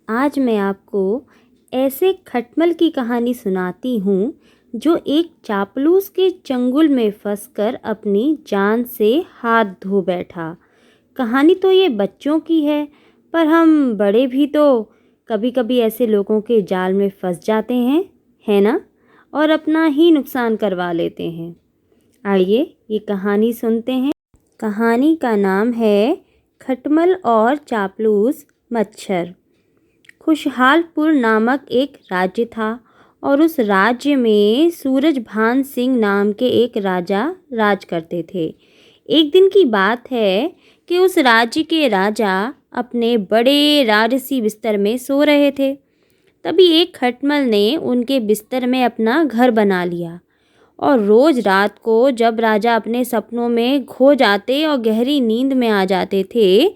आज मैं आपको ऐसे खटमल की कहानी सुनाती हूँ जो एक चापलूस के चंगुल में फंसकर अपनी जान से हाथ धो बैठा। कहानी तो ये बच्चों की है, पर हम बड़े भी तो कभी-कभी ऐसे लोगों के जाल में फंस जाते हैं, है ना? और अपना ही नुकसान करवा लेते हैं। आइए ये कहानी सुनते हैं। कहानी का नाम है खटमल और चापलूस मच्छर। खुशहालपुर नामक एक राज्य था और उस राज्य में सूरजभान सिंह नाम के एक राजा राज करते थे। एक दिन की बात है कि उस राज्य के राजा अपने बड़े राजसी बिस्तर में सो रहे थे। तभी एक खटमल ने उनके बिस्तर में अपना घर बना लिया और रोज रात को जब राजा अपने सपनों में खो जाते और गहरी नींद में आ जाते थे,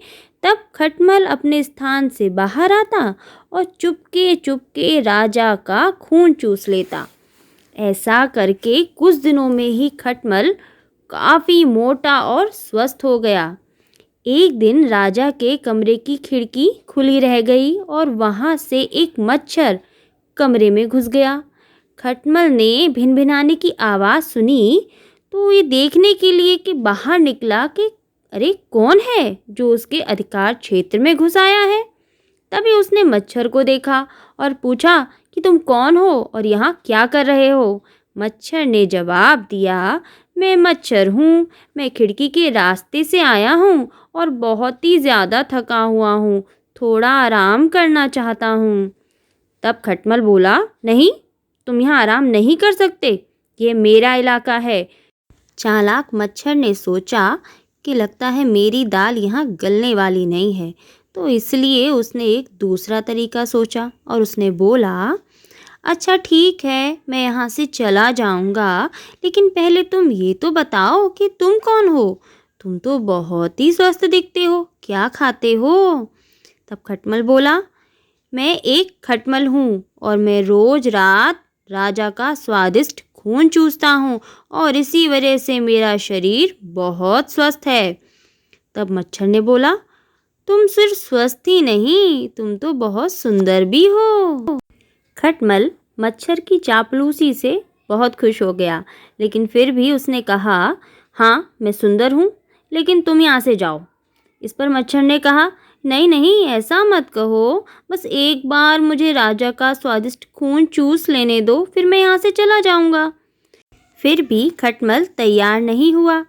तब खटमल अपने स्थान से बाहर आता और चुपके चुपके राजा का खून चूस लेता। ऐसा करके कुछ दिनों में ही खटमल काफ़ी मोटा और स्वस्थ हो गया। एक दिन राजा के कमरे की खिड़की खुली रह गई और वहाँ से एक मच्छर कमरे में घुस गया। खटमल ने भिनभिनाने की आवाज़ सुनी तो ये देखने के लिए कि बाहर निकला कि अरे कौन है जो उसके अधिकार क्षेत्र में घुस आया है। तभी उसने मच्छर को देखा और पूछा कि तुम कौन हो और यहाँ क्या कर रहे हो। मच्छर ने जवाब दिया, मैं मच्छर हूँ, मैं खिड़की के रास्ते से आया हूँ और बहुत ही ज़्यादा थका हुआ हूँ, थोड़ा आराम करना चाहता हूँ। तब खटमल बोला, नहीं, तुम यहाँ आराम नहीं कर सकते, ये मेरा इलाका है। चालाक मच्छर ने सोचा कि लगता है मेरी दाल यहाँ गलने वाली नहीं है, तो इसलिए उसने एक दूसरा तरीका सोचा और उसने बोला, अच्छा ठीक है, मैं यहाँ से चला जाऊँगा, लेकिन पहले तुम ये तो बताओ कि तुम कौन हो? तुम तो बहुत ही स्वस्थ दिखते हो, क्या खाते हो? तब खटमल बोला, मैं एक खटमल हूँ और मैं रोज रात राजा का स्वादिष्ट खून चूसता हूँ और इसी वजह से मेरा शरीर बहुत स्वस्थ है। तब मच्छर ने बोला, तुम सिर्फ स्वस्थ ही नहीं, तुम तो बहुत सुंदर भी हो। खटमल मच्छर की चापलूसी से बहुत खुश हो गया, लेकिन फिर भी उसने कहा, हाँ मैं सुंदर हूँ, लेकिन तुम यहाँ से जाओ। इस पर मच्छर ने कहा, नहीं नहीं, ऐसा मत कहो, बस एक बार मुझे राजा का स्वादिष्ट खून चूस लेने दो, फिर मैं यहाँ से चला जाऊँगा। फिर भी खटमल तैयार नहीं हुआ।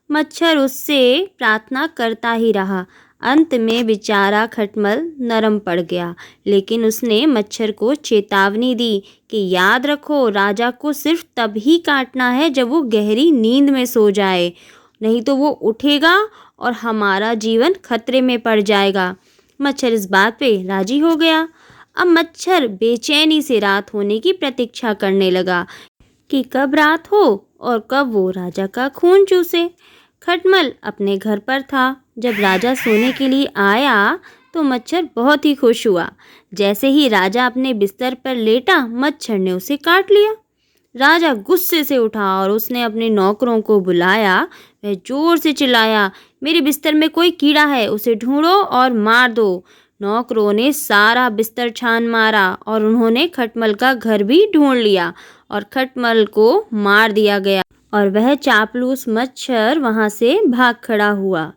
मच्छर उससे प्रार्थना करता ही रहा। अंत में बेचारा खटमल नरम पड़ गया, लेकिन उसने मच्छर को चेतावनी दी कि याद रखो, राजा को सिर्फ तब ही काटना है जब वो गहरी नींद में सो जाए, नहीं तो वो उठेगा और हमारा जीवन खतरे में पड़ जाएगा। मच्छर इस बात पे राजी हो गया। अब मच्छर बेचैनी से रात होने की प्रतीक्षा करने लगा कि कब रात हो और कब वो राजा का खून चूसे। खटमल अपने घर पर था। जब राजा सोने के लिए आया तो मच्छर बहुत ही खुश हुआ। जैसे ही राजा अपने बिस्तर पर लेटा, मच्छर ने उसे काट लिया। राजा गुस्से से उठा और उसने अपने नौकरों को बुलाया। वह जोर से चिल्लाया, मेरे बिस्तर में कोई कीड़ा है, उसे ढूंढो और मार दो। नौकरों ने सारा बिस्तर छान मारा और उन्होंने खटमल का घर भी ढूंढ लिया और खटमल को मार दिया गया और वह चापलूस मच्छर वहां से भाग खड़ा हुआ।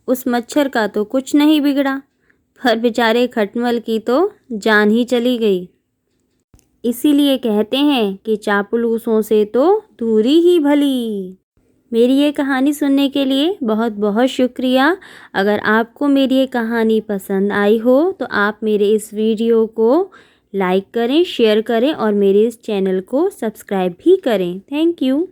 उस मच्छर का तो कुछ नहीं बिगड़ा, पर बेचारे खटमल की तो जान ही चली गई। इसीलिए कहते हैं कि चापलूसों से तो दूरी ही भली। मेरी ये कहानी सुनने के लिए बहुत बहुत शुक्रिया। अगर आपको मेरी ये कहानी पसंद आई हो तो आप मेरे इस वीडियो को लाइक करें, शेयर करें और मेरे इस चैनल को सब्सक्राइब भी करें। Thank you.